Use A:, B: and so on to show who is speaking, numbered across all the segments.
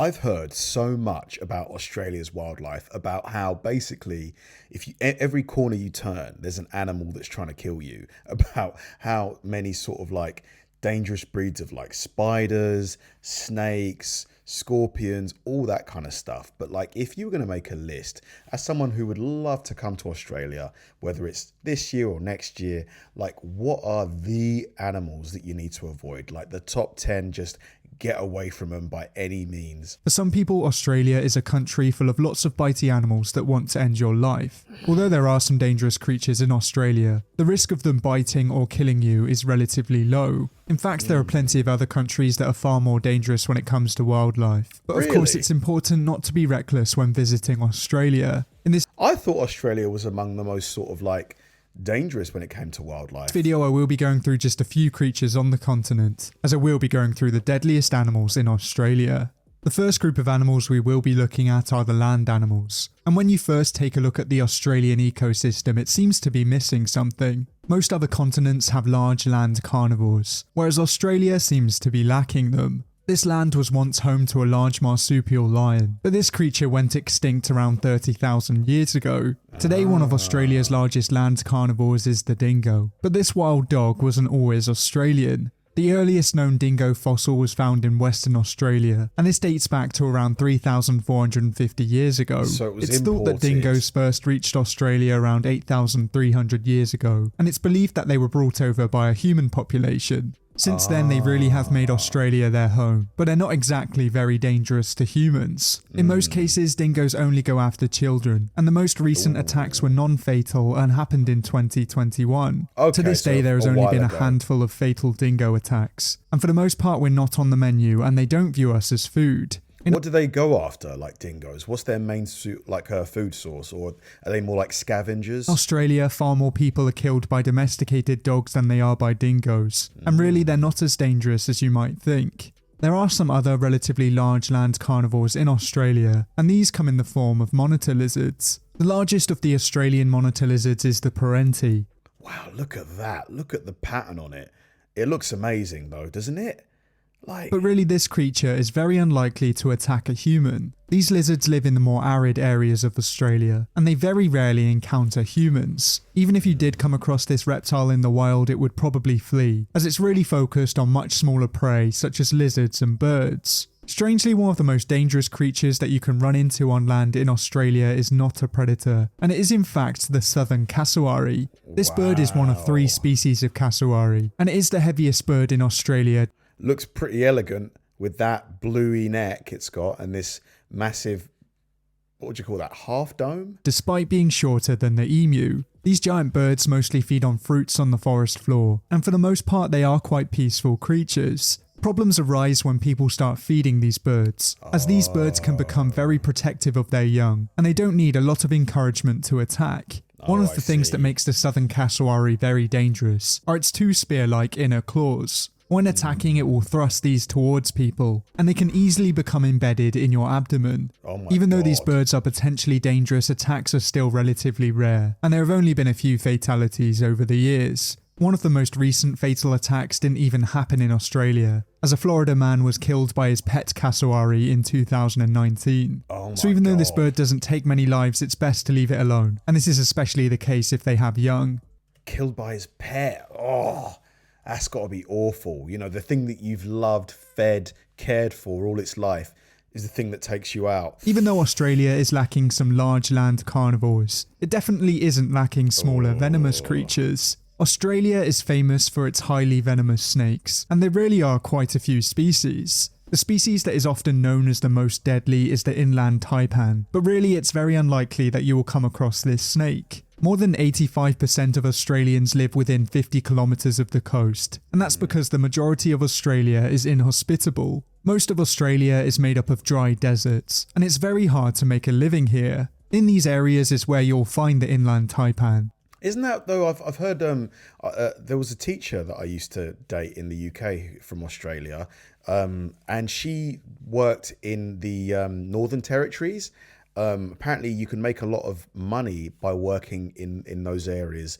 A: I've heard so much about Australia's wildlife, about how basically if you every corner you turn, there's an animal that's trying to kill you, about how many sort of like dangerous breeds of like spiders, snakes, scorpions, all that kind of stuff. But like if you were going to make a list, as someone who would love to come to Australia, whether it's this year or next year, like what are the animals that you need to avoid? Like the top 10, just get away from them by any means.
B: For some people, Australia is a country full of lots of bitey animals that want to end your life. Although there are some dangerous creatures in Australia, the risk of them biting or killing you is relatively low. In fact, there are plenty of other countries that are far more dangerous when it comes to wildlife. But of course, it's important not to be reckless when visiting Australia.
A: I thought Australia was among the most sort of like dangerous when it came to wildlife.
B: Video I will be going through just a few creatures on the continent, as I will be going through the deadliest animals in Australia. The first group of animals we will be looking at are the land animals. And when you first take a look at the Australian ecosystem, it seems to be missing something. Most other continents have large land carnivores, whereas Australia seems to be lacking them. This land was once home to a large marsupial lion, but this creature went extinct around 30,000 years ago. Today, one of Australia's largest land carnivores is the dingo, but this wild dog wasn't always Australian. The earliest known dingo fossil was found in Western Australia, and this dates back to around 3,450 years ago.
A: So
B: it's thought that dingoes first reached Australia around 8,300 years ago, and it's believed that they were brought over by a human population. Since then, they really have made Australia their home, but they're not exactly very dangerous to humans. In most cases, dingoes only go after children, and the most recent attacks were non-fatal and happened in 2021. To this day, there has only been a handful of fatal dingo attacks, and for the most part, we're not on the menu, and they don't view us as food.
A: What do they go after, like dingoes? What's their main food source, or are they more like scavengers?
B: In Australia, far more people are killed by domesticated dogs than they are by dingoes, and really they're not as dangerous as you might think. There are some other relatively large land carnivores in Australia, and these come in the form of monitor lizards. The largest of the Australian monitor lizards is the parenti.
A: Wow, look at that. Look at the pattern on it. It looks amazing though, doesn't it?
B: But really, this creature is very unlikely to attack a human. These lizards live in the more arid areas of Australia, and they very rarely encounter humans. Even if you did come across this reptile in the wild, it would probably flee, as it's really focused on much smaller prey such as lizards and birds. Strangely, one of the most dangerous creatures that you can run into on land in Australia is not a predator, and it is in fact the southern cassowary. This bird is one of 3 species of cassowary, and it is the heaviest bird in Australia.
A: Looks pretty elegant with that bluey neck it's got and this massive, what would you call that, half dome?
B: Despite being shorter than the emu, these giant birds mostly feed on fruits on the forest floor, and for the most part they are quite peaceful creatures. Problems arise when people start feeding these birds, as these birds can become very protective of their young, and they don't need a lot of encouragement to attack. One of the things that makes the southern cassowary very dangerous are its 2 spear-like inner claws. When attacking, it will thrust these towards people, and they can easily become embedded in your abdomen. Even though these birds are potentially dangerous, attacks are still relatively rare, and there have only been a few fatalities over the years. One of the most recent fatal attacks didn't even happen in Australia, as a Florida man was killed by his pet cassowary in 2019. So even though this bird doesn't take many lives, it's best to leave it alone, and this is especially the case if they have young.
A: Killed by his pet. Oh, that's got to be awful. You know, the thing that you've loved, fed, cared for all its life is the thing that takes you out.
B: Even though Australia is lacking some large land carnivores, it definitely isn't lacking smaller venomous creatures. Australia is famous for its highly venomous snakes, and there really are quite a few species. The species that is often known as the most deadly is the inland taipan, but really it's very unlikely that you will come across this snake. More than 85% of Australians live within 50 kilometres of the coast, and that's because the majority of Australia is inhospitable. Most of Australia is made up of dry deserts, and it's very hard to make a living here. In these areas is where you'll find the inland taipan.
A: Isn't that though? I've heard there was a teacher that I used to date in the UK from Australia, and she worked in the Northern Territories. Apparently, you can make a lot of money by working in those areas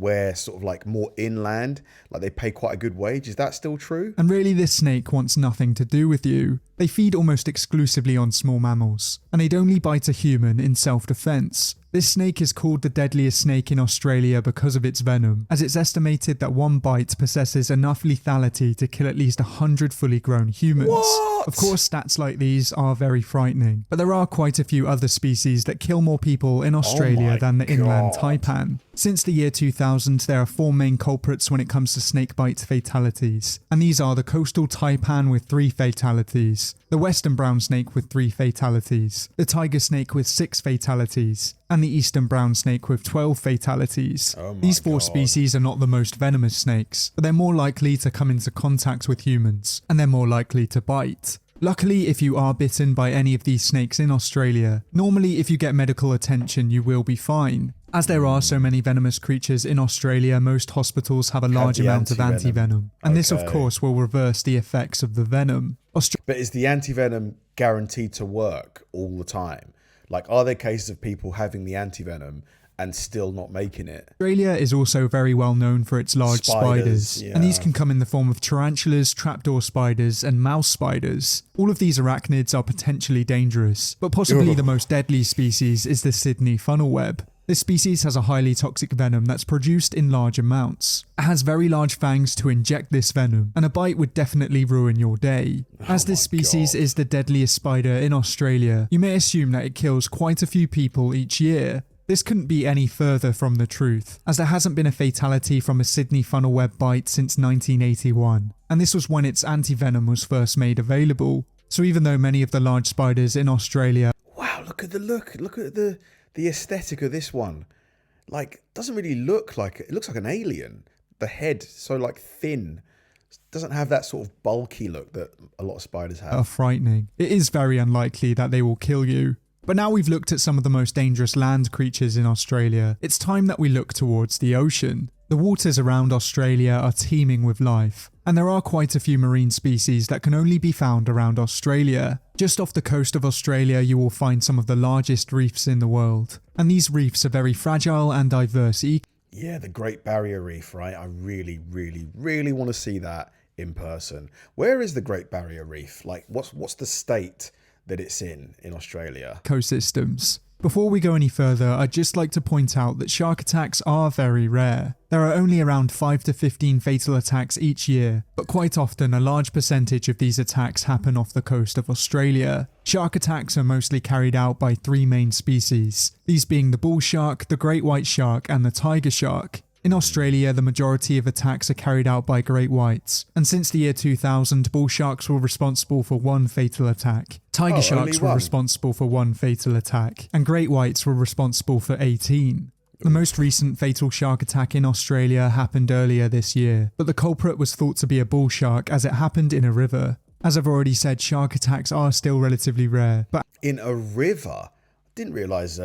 A: where sort of like more inland, like they pay quite a good wage. Is that still true?
B: And really, this snake wants nothing to do with you. They feed almost exclusively on small mammals, and they'd only bite a human in self-defense. This snake is called the deadliest snake in Australia because of its venom, as it's estimated that one bite possesses enough lethality to kill at least 100 fully grown humans.
A: What?
B: Of course, stats like these are very frightening, but there are quite a few other species that kill more people in Australia than the inland taipan. Since the year 2000, there are 4 main culprits when it comes to snakebite fatalities, and these are the coastal taipan with 3 fatalities, the western brown snake with 3 fatalities, the tiger snake with 6 fatalities, and the eastern brown snake with 12 fatalities. These 4 species are not the most venomous snakes, but they're more likely to come into contact with humans, and they're more likely to bite. Luckily, if you are bitten by any of these snakes in Australia, normally if you get medical attention you will be fine. As there are so many venomous creatures in Australia, most hospitals have a large amount of anti-venom, and this of course will reverse the effects of the venom.
A: But is the anti-venom guaranteed to work all the time? Like, are there cases of people having the anti-venom and still not making it?
B: Australia is also very well known for its large spiders, and these can come in the form of tarantulas, trapdoor spiders, and mouse spiders. All of these arachnids are potentially dangerous, but possibly the most deadly species is the Sydney funnel web. This species has a highly toxic venom that's produced in large amounts. It has very large fangs to inject this venom, and a bite would definitely ruin your day. As this species is the deadliest spider in Australia, you may assume that it kills quite a few people each year. This couldn't be any further from the truth, as there hasn't been a fatality from a Sydney funnel web bite since 1981, and this was when its anti-venom was first made available. So even though many of the large spiders in Australia...
A: Wow, look at the aesthetic of this one. Like, doesn't really look like, it looks like an alien. The head, so like thin, doesn't have that sort of bulky look that a lot of spiders have.
B: Are frightening. It is very unlikely that they will kill you. But now we've looked at some of the most dangerous land creatures in Australia, it's time that we look towards the ocean. The waters around Australia are teeming with life, and there are quite a few marine species that can only be found around Australia. Just off the coast of Australia you will find some of the largest reefs in the world, and these reefs are very fragile and diverse.
A: Yeah, the Great Barrier Reef, right? I really, really, really want to see that in person. Where is the Great Barrier Reef? Like, what's the state that it's in Australia?
B: Ecosystems. Before we go any further, I'd just like to point out that shark attacks are very rare. There are only around 5 to 15 fatal attacks each year, but quite often a large percentage of these attacks happen off the coast of Australia. Shark attacks are mostly carried out by 3 main species, these being the bull shark, the great white shark, and the tiger shark. In Australia, the majority of attacks are carried out by great whites, and since the year 2000, bull sharks were responsible for 1 fatal attack, tiger sharks were responsible for 1 fatal attack, and great whites were responsible for 18. The most recent fatal shark attack in Australia happened earlier this year, but the culprit was thought to be a bull shark as it happened in a river. As I've already said, shark attacks are still relatively rare, but...
A: In a river? I didn't realise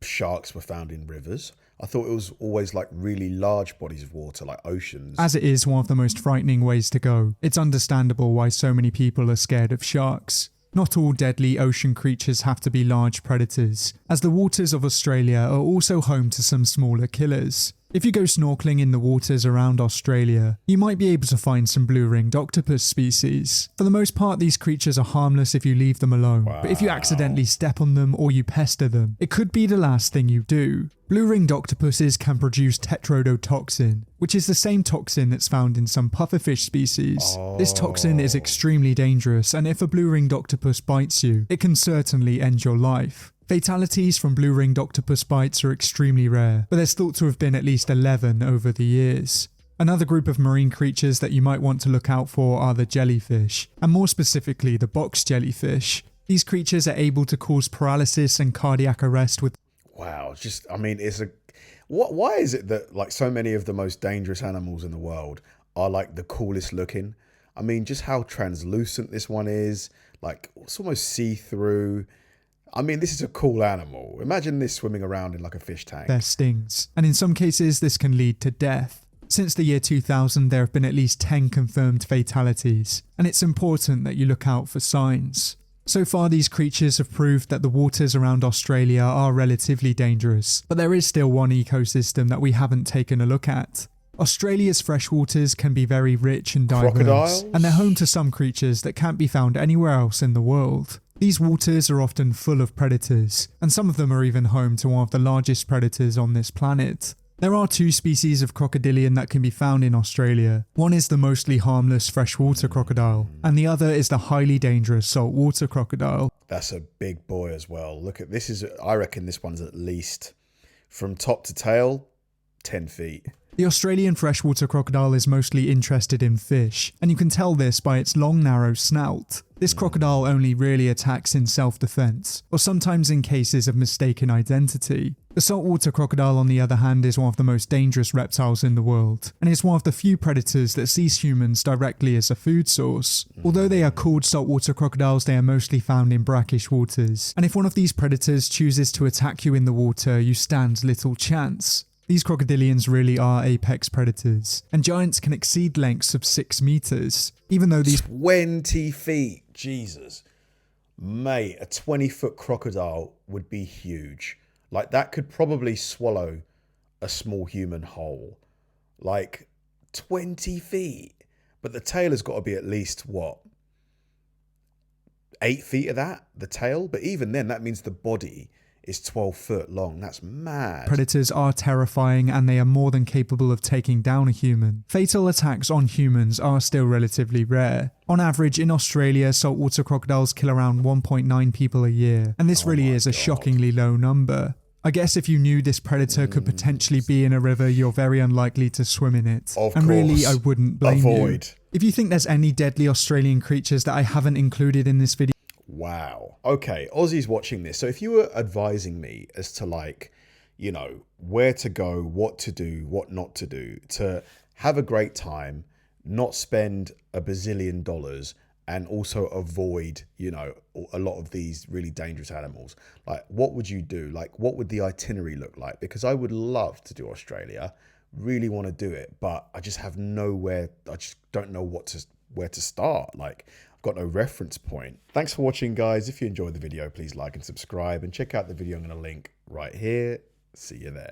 A: sharks were found in rivers. I thought it was always like really large bodies of water, like oceans.
B: As it is one of the most frightening ways to go, it's understandable why so many people are scared of sharks. Not all deadly ocean creatures have to be large predators, as the waters of Australia are also home to some smaller killers. If you go snorkeling in the waters around Australia, you might be able to find some blue-ringed octopus species. For the most part, these creatures are harmless if you leave them alone, but if you accidentally step on them or you pester them, it could be the last thing you do. Blue-ringed octopuses can produce tetrodotoxin, which is the same toxin that's found in some pufferfish species. This toxin is extremely dangerous, and if a blue-ringed octopus bites you, it can certainly end your life. Fatalities from blue-ringed octopus bites are extremely rare, but there's thought to have been at least 11 over the years. Another group of marine creatures that you might want to look out for are the jellyfish, and more specifically the box jellyfish. These creatures are able to cause paralysis and cardiac arrest with...
A: Wow, why is it that like so many of the most dangerous animals in the world are like the coolest looking? I mean, just how translucent this one is, like it's almost see-through. I mean, this is a cool animal. Imagine this swimming around in like a fish tank.
B: Their stings, and in some cases this can lead to death. Since the year 2000, there have been at least 10 confirmed fatalities, and it's important that you look out for signs. So far, these creatures have proved that the waters around Australia are relatively dangerous, but there is still one ecosystem that we haven't taken a look at. Australia's freshwaters can be very rich and diverse,
A: Crocodiles?
B: and they're home to some creatures that can't be found anywhere else in the world. These waters are often full of predators, and some of them are even home to one of the largest predators on this planet. There are two species of crocodilian that can be found in Australia. One is the mostly harmless freshwater crocodile, and the other is the highly dangerous saltwater crocodile.
A: That's a big boy as well. Look at this. I reckon this one's at least, from top to tail, 10 feet.
B: The Australian freshwater crocodile is mostly interested in fish, and you can tell this by its long narrow snout. This crocodile only really attacks in self-defense, or sometimes in cases of mistaken identity. The saltwater crocodile, on the other hand, is one of the most dangerous reptiles in the world, and is one of the few predators that sees humans directly as a food source. Although they are called saltwater crocodiles, they are mostly found in brackish waters, and if one of these predators chooses to attack you in the water, you stand little chance. These crocodilians really are apex predators, and giants can exceed lengths of 6 meters, even though these
A: 20 feet. Jesus. Mate, a 20-foot crocodile would be huge. Like, that could probably swallow a small human whole. Like, 20 feet. But the tail has got to be at least, what? 8 feet of that? The tail? But even then, that means the body is 12 foot long. That's mad.
B: predators are terrifying, and they are more than capable of taking down a human. Fatal attacks on humans are still relatively rare. On average, in Australia, saltwater crocodiles kill around 1.9 people a year, and this really is a shockingly low number. I guess if you knew this predator could potentially be in a river, you're very unlikely to swim in it.
A: Of
B: and really,
A: course.
B: I wouldn't blame
A: Avoid.
B: you. If you think there's any deadly Australian creatures that I haven't included in this video,
A: Wow. Okay, Aussie's watching this. So if you were advising me as to, like, you know, where to go, what to do, what not to do, to have a great time, not spend a bazillion dollars, and also avoid, you know, a lot of these really dangerous animals, like, what would you do? Like, what would the itinerary look like? Because I would love to do Australia, really want to do it, but I just have nowhere. I just don't know where to start. Like, got no reference point. Thanks for watching, guys. If you enjoyed the video, please like and subscribe, and check out the video I'm going to link right here. See you there.